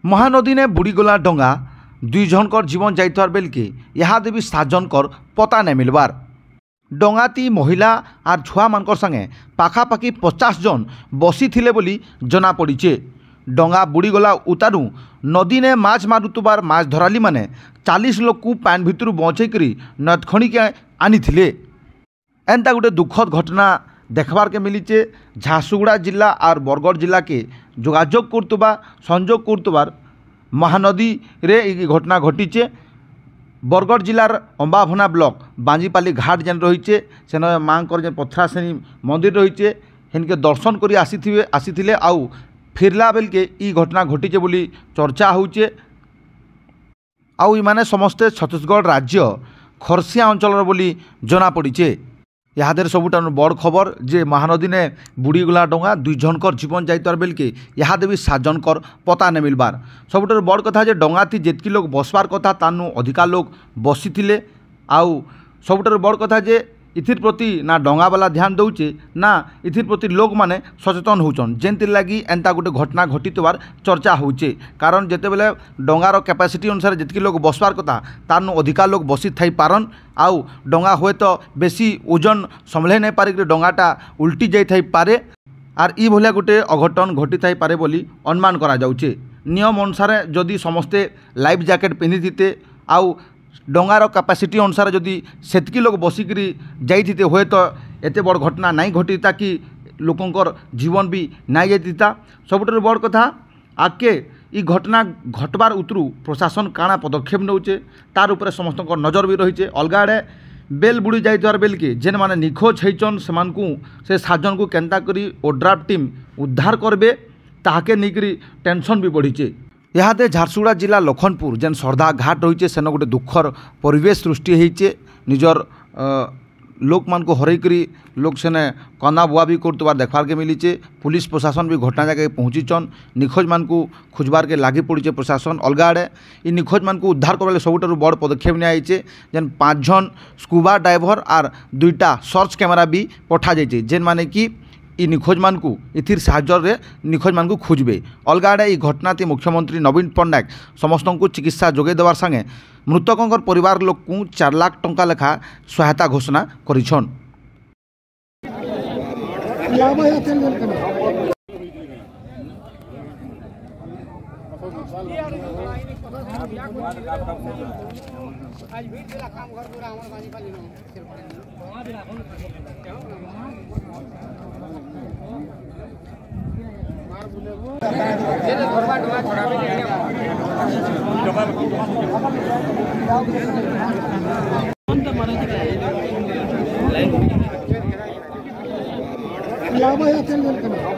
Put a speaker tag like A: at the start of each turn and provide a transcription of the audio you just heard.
A: महानदी ने बुड़ीगला डंगा 2 जनकर जीवन जाइथार बेलके इहादे भी 7 जनकर पता नहीं मिलबार। डंगाती महिला और छुआ मानकर संगे पाखापाखि 50 जन बसी थिले बोली जना पड़ीचे। डंगा बुड़ीगला उतारू नदी ने माछ मारुतबार माछ धराली माने 40 लोग को पान भितर बचेकरी नदखणी के आनी थिले। एंता गोटे दुखद घटना देखबार के मिलीचे। झारसुगुड़ा जिला और बरगढ़ जिला के जोगाजोग करतुबा संजोग करतुबार महानदी रे ई घटना घटीचे। बरगढ़ जिलार अंबाभना ब्लॉक बांजीपाली घाट जेन रहीचे सेन माँकर जे पथराश्रेणी मंदिर रहीचे हेनके दर्शन करी आसीथिले आउ फिरला बेलके ई घटना घटीचे बोली चर्चा होचे। आउ इमाने समस्ते छत्तीसगढ़ राज्य खरसिया अंचल बोली जना पड़ीचे। यादेर सबुठानु बड़ खबर जे महानदी ने बुड़ीगला डंगा 2 जनकर जीवन जाइतार बेलके इहादे भी 7 जनकर पता नहीं मिलबार। सबुठानु बड़ कथा जे डंगा थी जेतकी लोग बसबार कथा तानु अधिका लोग बसी थिले। आउ सबुठानु बड़ कथा जे इथिर प्रति ना डंगा वाला ध्यान दौचे ना इथिर प्रति लोक माने सचेतन होचन जेंति लगी एंता गोटे घटना घटितबार चर्चा होचे। कारण जेते बेले डंगार कैपेसिटी अनुसार जितकी लोग बसबार कथा तारनु अधिका लोग बसी थाई पारन आउ डंगा हुए तो बेसी ओजन संभले नहीं पारे डंगाटा उल्टी जाई थाई पारे आर ई भलिया गोटे अघटन घटी थाई पारे बोली अनुमान करा जाउचे। नियम अनुसार जदि समस्ते लाइफ जैकेट पिंधिथिते आउ डंगार कैपेसिटी अनुसार जदि सेतकी लोग बसिकी जाइथिते हुए तो एते बड़ घटना नहीं घटीता कि लोकंकर जीवन भी नहीं जाइथिता। सबुठारु बड़ कथा आगे ई घटना घटबार उतरू प्रशासन काଣା पदक्षेप नौचे तार उपरे समस्त नजर भी रही। अलग आड़े बेल बुड़ी जाइथार बेलके जेन माने निखोज होइचन से 7 जन को केन्ता करी ओड्राफ टीम उद्धार करबे ताहाके निकरी टेंशन भी बढ़ीचे। इहादे झारसुगुड़ा जिला लखनपुर जेन सरदा घाट रही सेन गोटे दुखर परिवेश सृष्टि होइचे। निजर लोक मान को हरईकरी लोक सेने कना बुआ भी करतबार देखबार के मिलीचे। पुलिस प्रशासन भी घटना जगह पहुँचीचन निखोज मान को खोजबार के लागी पड़ीचे प्रशासन। अलग आड़े इ निखोज मान को उद्धार करवाले सबुठारु बड़ पदक्षेप नियाइचे जेन 5 जन स्कूबा डाइवर और 2टा सर्च कैमेरा भी पठा जाइचे जेन माने कि इ निखोज मान को इथिर साहाय्य निखोज मान को खोजबे। अलग आड़े इ घटनाती मुख्यमंत्री नवीन पट्टनायक समस्त को चिकित्सा जोगे देवार संगे मृतकों परिवार लोक को 4 लाख टंका लेखा सहायता घोषणा करिछन।
B: लाभ है